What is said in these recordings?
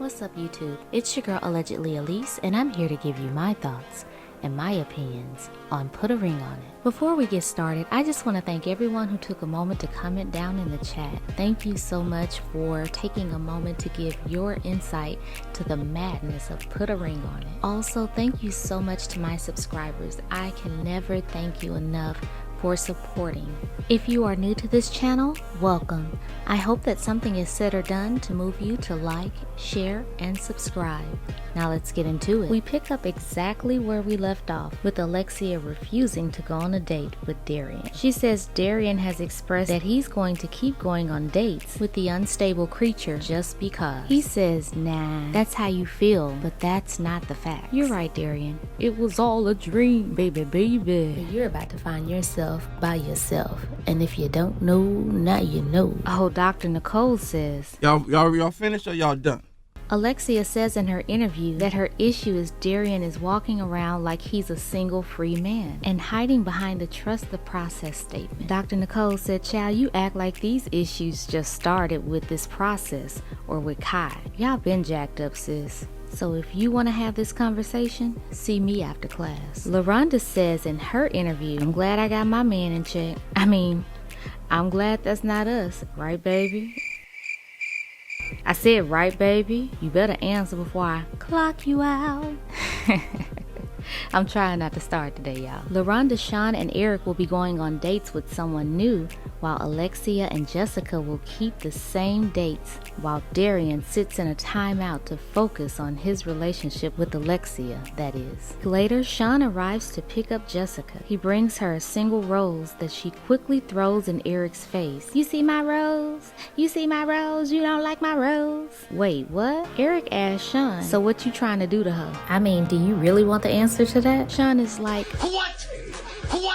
What's up, YouTube? It's your girl, allegedly A-lease, and I'm here to give you my thoughts and my opinions on Put a Ring on It. Before we get started, I just want to thank everyone who took a moment to comment down in the chat. Thank you so much for taking a moment to give your insight to the madness of Put a Ring on It. Also, thank you so much to my subscribers. I can never thank you enough for supporting. If you are new to this channel, welcome. I hope that something is said or done to move you to like, share, and subscribe. Now let's get into it. We pick up exactly where we left off, with Alexia refusing to go on a date with Darian. She says Darian has expressed that he's going to keep going on dates with the unstable creature just because. He says, nah, that's how you feel, but that's not the fact. You're right, Darian. It was all a dream, baby. But you're about to find yourself by yourself, and if you don't know, now you know. Oh, Dr. Nicole says, Y'all finished or y'all done? Alexia says in her interview that her issue is Darian is walking around like he's a single free man and hiding behind the trust the process statement. Dr. Nicole said, child, you act like these issues just started with this process or with Kai. Y'all been jacked up, sis. So if you want to have this conversation, see me after class. LaRonda says in her interview, I'm glad I got my man in check. I'm glad that's not us, right, baby? I said, right, baby? You better answer before I clock you out. I'm trying not to start today, y'all. LaRonda, Sean, and Eric will be going on dates with someone new, while Alexia and Jessica will keep the same dates, while Darian sits in a timeout to focus on his relationship with Alexia, that is. Later, Sean arrives to pick up Jessica. He brings her a single rose that she quickly throws in Eric's face. You see my rose? You see my rose? You don't like my rose? Wait, what? Eric asks Sean, so what you trying to do to her? Do you really want the answer to that? Sean is like, What? Huh?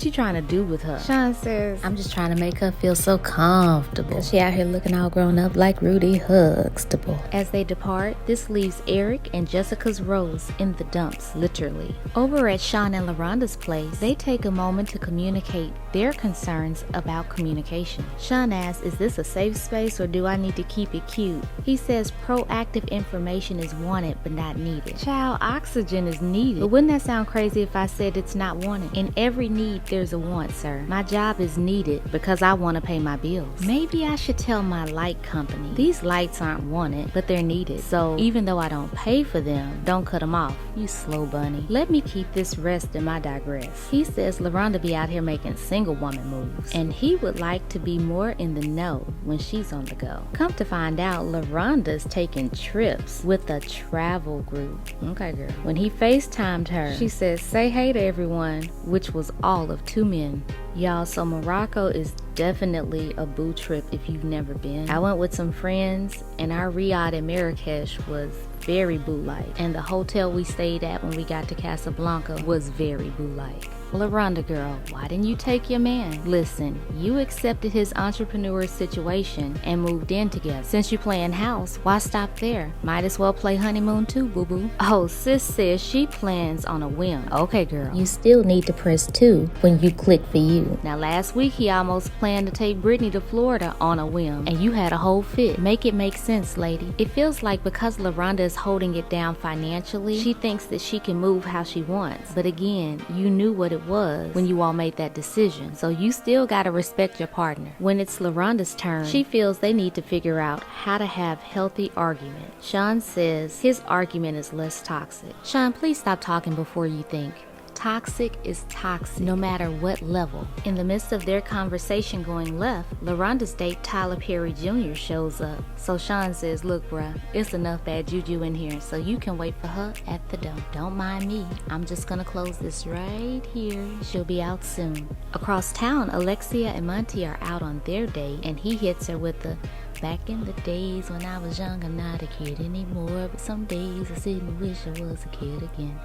what you trying to do with her? Sean says, I'm just trying to make her feel so comfortable. She out here looking all grown up like Rudy Huxtable. As they depart, this leaves Eric and Jessica's rose in the dumps, literally. Over at Sean and LaRonda's place, they take a moment to communicate their concerns about communication. Sean asks, is this a safe space or do I need to keep it cute? He says proactive information is wanted but not needed. Child, oxygen is needed. But wouldn't that sound crazy if I said it's not wanted? In every need, there's a want, sir. My job is needed because I want to pay my bills. Maybe I should tell my light company, these lights aren't wanted, but they're needed. So even though I don't pay for them, don't cut them off, you slow bunny. Let me keep this rest in my digress. He says LaRonda be out here making single woman moves, and he would like to be more in the know when she's on the go. Come to find out, LaRonda's taking trips with a travel group. Okay, girl. When he FaceTimed her, she says, say hey to everyone, which was all of 2 men. Y'all, so Morocco is definitely a boo trip if you've never been. I went with some friends, and our Riyadh in Marrakesh was very boo-like, and the hotel we stayed at when we got to Casablanca was very boo-like. LaRonda girl, why didn't you take your man? Listen, you accepted his entrepreneur situation and moved in together. Since you playing house, why stop there? Might as well play honeymoon too, boo-boo. Oh, sis says she plans on a whim. Okay, girl. You still need to press 2 when you click for you. Now, last week he almost planned to take Brittany to Florida on a whim, and you had a whole fit. Make it make sense, lady. It feels like because LaRonda is holding it down financially, she thinks that she can move how she wants. But again, you knew what it was when you all made that decision, so you still gotta respect your partner. When it's LaRonda's turn, she feels they need to figure out how to have healthy argument. Sean says his argument is less toxic. Sean, please stop talking before you think. Toxic is toxic, no matter what level. In the midst of their conversation going left, LaRonda's date Tyler Perry Jr. shows up. So Sean says, look bruh, it's enough bad juju in here, so you can wait for her at the door. Don't mind me, I'm just gonna close this right here. She'll be out soon. Across town, Alexia and Monty are out on their date, and he hits her with the back in the days when I was young, I'm not a kid anymore, but some days I sit and wish I was a kid again.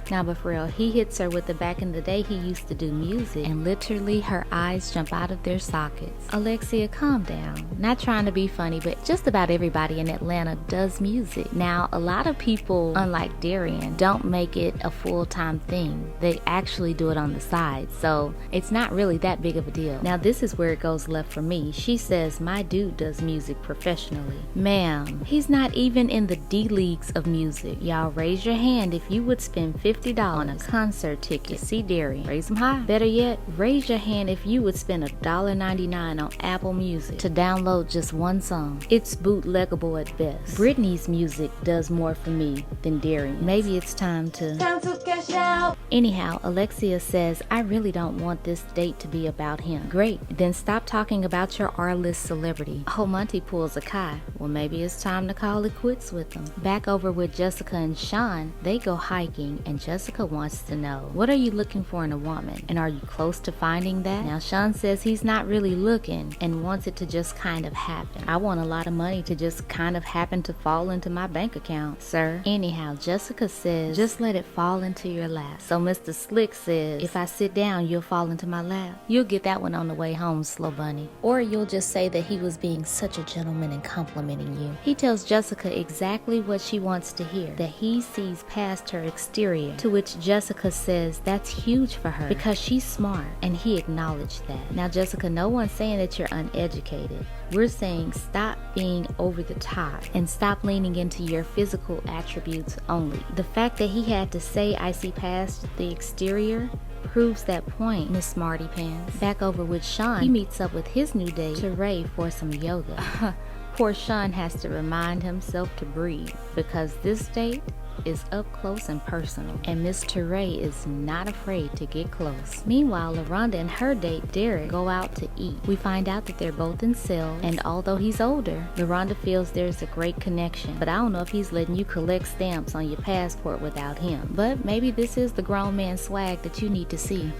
Now, but for real, he hits her with the back in the day he used to do music, and literally her eyes jump out of their sockets. Alexia, calm down. Not trying to be funny, but just about everybody in Atlanta does music. Now, a lot of people, unlike Darian, don't make it a full-time thing. They actually do it on the side, so it's not really that big of a deal. Now, this is where it goes left for me. She says, my dude does music professionally. Ma'am, he's not even in the D leagues of music. Y'all raise your hand if you would spend $50 on a concert ticket. See Darian, raise them high. Better yet, raise your hand if you would spend $1.99 on Apple Music to download just one song. It's bootleggable at best. Brittany's music does more for me than Darian. Maybe it's time to cash out. Anyhow, Alexia says, I really don't want this date to be about him. Great, then stop talking about your R-list celebrity. Oh, Monty pulls a Kai. Well, maybe it's time to call it quits with him. Back over with Jessica and Sean, they go hiking, and Jessica wants to know, what are you looking for in a woman? And are you close to finding that? Now, Sean says he's not really looking and wants it to just kind of happen. I want a lot of money to just kind of happen to fall into my bank account, sir. Anyhow, Jessica says, just let it fall into your lap. So Mr. Slick says, if I sit down, you'll fall into my lap. You'll get that one on the way home, Slow Bunny. Or you'll just say that he was being such a gentleman and complimenting you. He tells Jessica exactly what she wants to hear, that he sees past her exterior, to which Jessica says that's huge for her because she's smart, and he acknowledged that. Now, Jessica, no one's saying that you're uneducated. We're saying stop being over the top and stop leaning into your physical attributes only. The fact that he had to say I see past the exterior proves that point, Miss Smarty Pants. Back over with Sean, he meets up with his new date, Teray, for some yoga. Poor Sean has to remind himself to breathe because this date is up close and personal, and Miss Teray is not afraid to get close. Meanwhile, LaRonda and her date, Derek, go out to eat. We find out that they're both in sales, and although he's older, LaRonda feels there's a great connection, but I don't know if he's letting you collect stamps on your passport without him. But maybe this is the grown man swag that you need to see.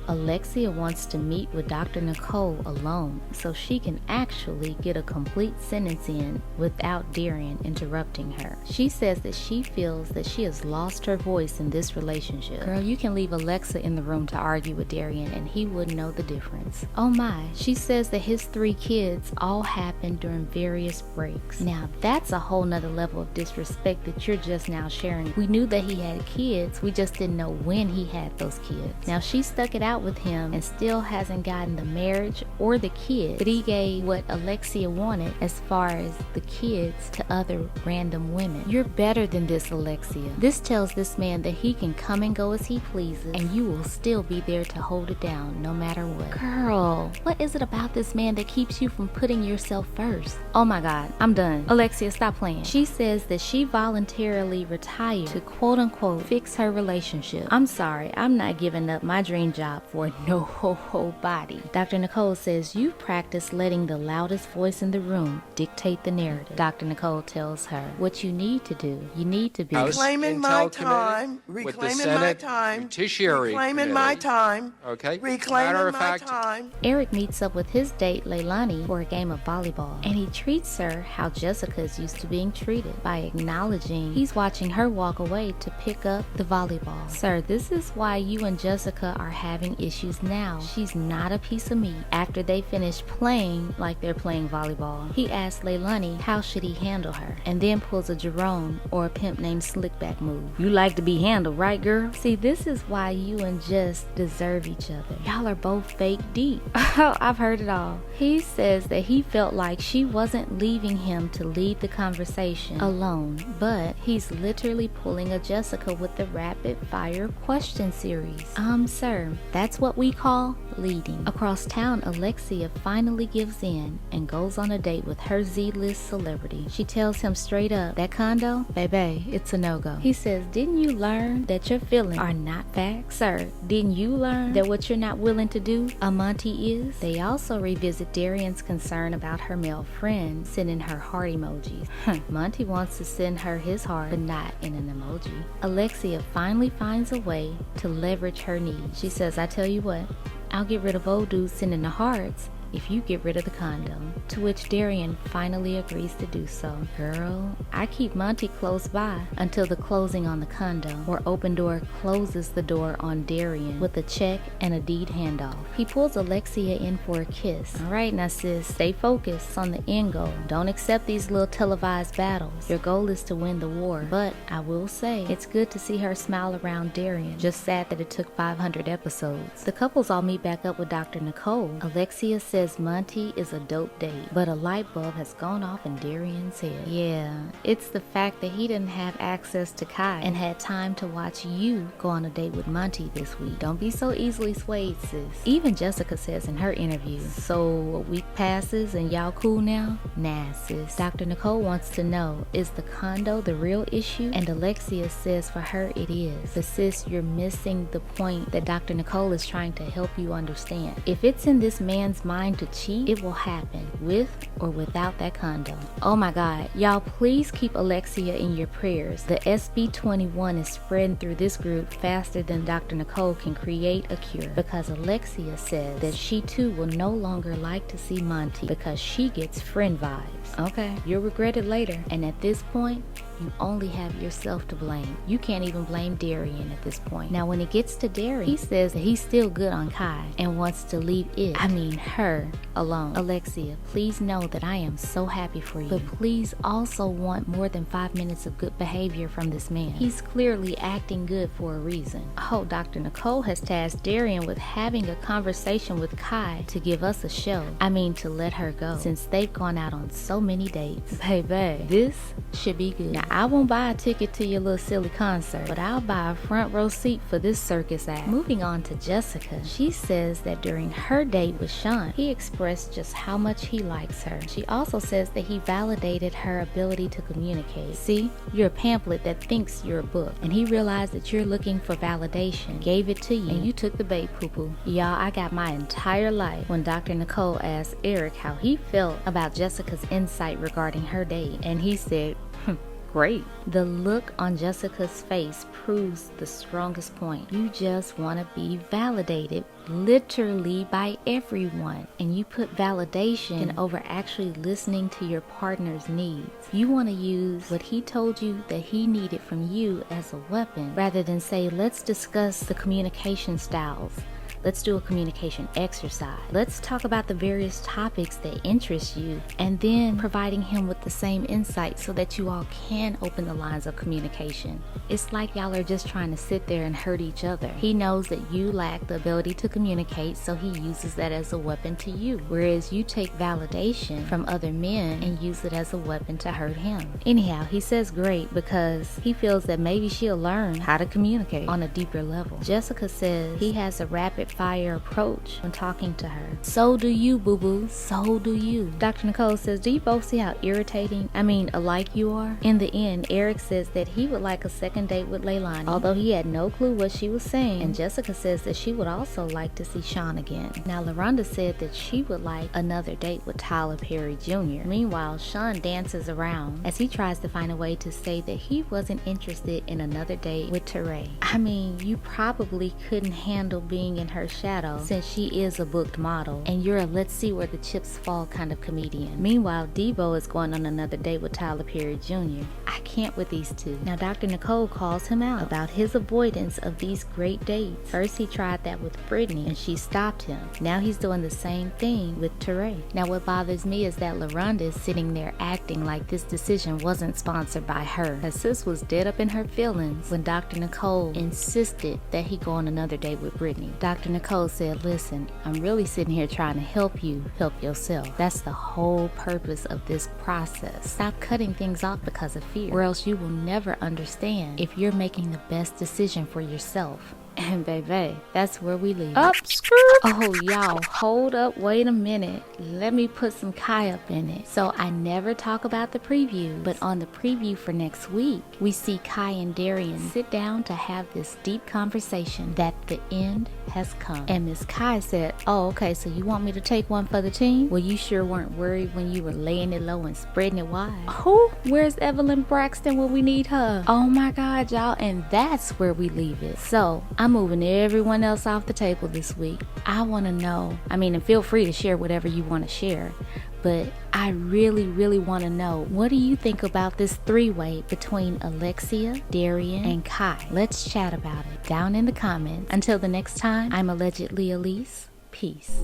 Alexia wants to meet with Dr. Nicole alone, so she can actually get a complete sentence in without Darian interrupting her. She says that she feels that she has lost her voice in this relationship. Girl, you can leave Alexa in the room to argue with Darian and he wouldn't know the difference. Oh my, she says that his 3 kids all happened during various breaks. Now that's a whole nother level of disrespect that you're just now sharing. We knew that he had kids, we just didn't know when he had those kids. Now she stuck it out with him and still hasn't gotten the marriage or the kids, but he gave what Alexia wanted as far as the kids to other random women. You're better than this, Alexia. This tells this man that he can come and go as he pleases, and you will still be there to hold it down no matter what. Girl, what is it about this man that keeps you from putting yourself first? Oh my God, I'm done. Alexia, stop playing. She says that she voluntarily retired to quote unquote fix her relationship. I'm sorry, I'm not giving up my dream job for no ho-ho body. Dr. Nicole says you practice letting the loudest voice in the room dictate the narrative. Dr. Nicole tells her what you need to do. You need to be reclaiming my time, reclaiming my time, reclaiming my time, okay? Reclaiming my time. Eric meets up with his date, Leilani, for a game of volleyball, and he treats her how Jessica is used to being treated by acknowledging he's watching her walk away to pick up the volleyball. Sir, this is why you and Jessica are having issues now. She's not a piece of meat. After they finish playing like they're playing volleyball, he asks Leilani how should he handle her, and then pulls a Jerome or a pimp named Slickback move. You like to be handled, right, girl? See, this is why you and Jess deserve each other. Y'all are both fake deep. I've heard it all. He says that he felt like she wasn't leaving him to lead the conversation alone, but he's literally pulling a Jessica with the rapid fire question series. Sir, that's what we call leading. Across town, Alexia finally gives in and goes on a date with her Z-list celebrity. She tells him straight up, that condo, baby, it's a no-go. He says, didn't you learn that your feelings are not facts? Sir, didn't you learn that what you're not willing to do, a Monty is? They also revisit Darian's concern about her male friend sending her heart emojis. Monty wants to send her his heart, but not in an emoji. Alexia finally finds a way to leverage her needs. She says, I tell you what, I'll get rid of old dudes sending the hearts, if you get rid of the condo. To which Darian finally agrees to do so. Girl, I keep Monty close by until the closing on the condo, where Open Door closes the door on Darian with a check and a deed handoff. He pulls Alexia in for a kiss. Alright now sis, stay focused on the end goal. Don't accept these little televised battles. Your goal is to win the war. But I will say, it's good to see her smile around Darian. Just sad that it took 500 episodes. The couples all meet back up with Dr. Nicole. Alexia says Monty is a dope date, but a light bulb has gone off in Darian's head. Yeah, it's the fact that he didn't have access to Kai and had time to watch you go on a date with Monty this week. Don't be so easily swayed, sis. Even Jessica says in her interview, so a week passes and y'all cool now? Nah, sis. Dr. Nicole wants to know, is the condo the real issue? And Alexia says for her it is. But sis, you're missing the point that Dr. Nicole is trying to help you understand. If it's in this man's mind to cheat, it will happen with or without that condo. Oh my God, y'all please keep Alexia in your prayers. The SB21 is spreading through this group faster than Dr. Nicole can create a cure, because Alexia says that she too will no longer like to see Monty because she gets friend vibes. Okay, you'll regret it later. And at this point, you only have yourself to blame. You can't even blame Darian at this point. Now when it gets to Darian, he says that he's still good on Kai and wants to leave her alone. Alexia, please know that I am so happy for you, but please also want more than 5 minutes of good behavior from this man. He's clearly acting good for a reason. Oh, Dr. Nicole has tasked Darian with having a conversation with Kai to give us a show. To let her go, since they've gone out on so many dates. Baby, this should be good. Now, I won't buy a ticket to your little silly concert, but I'll buy a front row seat for this circus act. Moving on to Jessica, she says that during her date with Sean, he expressed just how much he likes her. She also says that he validated her ability to communicate. See, you're a pamphlet that thinks you're a book, and he realized that you're looking for validation, gave it to you, and you took the bait, poo-poo. Y'all, I got my entire life when Dr. Nicole asked Eric how he felt about Jessica's insight regarding her date, and he said, great. The look on Jessica's face proves the strongest point. You just want to be validated, literally by everyone. And you put validation over actually listening to your partner's needs. You want to use what he told you that he needed from you as a weapon, rather than say, let's discuss the communication styles. Let's do a communication exercise. Let's talk about the various topics that interest you, and then providing him with the same insight so that you all can open the lines of communication. It's like y'all are just trying to sit there and hurt each other. He knows that you lack the ability to communicate, so he uses that as a weapon to you. Whereas you take validation from other men and use it as a weapon to hurt him. Anyhow, he says great because he feels that maybe she'll learn how to communicate on a deeper level. Jessica says he has a rapid fire approach when talking to her. So do you, boo-boo. So do you. Dr. Nicole says, do you both see how irritating, alike you are? In the end, Eric says that he would like a second date with Leilani, although he had no clue what she was saying. And Jessica says that she would also like to see Sean again. Now, LaRonda said that she would like another date with Tyler Perry Jr. Meanwhile, Sean dances around as he tries to find a way to say that he wasn't interested in another date with Teray. You probably couldn't handle being in her shadow since she is a booked model, and you're a let's see where the chips fall kind of comedian. Meanwhile, Debo is going on another date with Tyler Perry Jr. I can't with these two. Now, Dr. Nicole calls him out about his avoidance of these great dates. First, he tried that with Brittany, and she stopped him. Now he's doing the same thing with Teray. Now, what bothers me is that LaRonda is sitting there acting like this decision wasn't sponsored by her. Her sis was dead up in her feelings when Dr. Nicole insisted that he go on another date with Brittany. Dr. Nicole said, listen, I'm really sitting here trying to help you help yourself. That's the whole purpose of this process. Stop cutting things off because of fear, or else you will never understand if you're making the best decision for yourself. And baby, that's where we leave. Up, skirt. Oh, y'all, hold up, wait a minute. Let me put some Kai up in it. So I never talk about the preview, but on the preview for next week, we see Kai and Darian sit down to have this deep conversation that the end has come. And Miss Kai said, oh, okay, so you want me to take one for the team? Well, you sure weren't worried when you were laying it low and spreading it wide. Who? Where's Evelyn Braxton when we need her? Oh my God, y'all, and that's where we leave it. So I'm moving everyone else off the table this week. I want to know, and feel free to share whatever you want to share, but I really, really want to know, what do you think about this three-way between Alexia, Darian, and Kai? Let's chat about it down in the comments. Until the next time, I'm allegedly A-lease. Peace.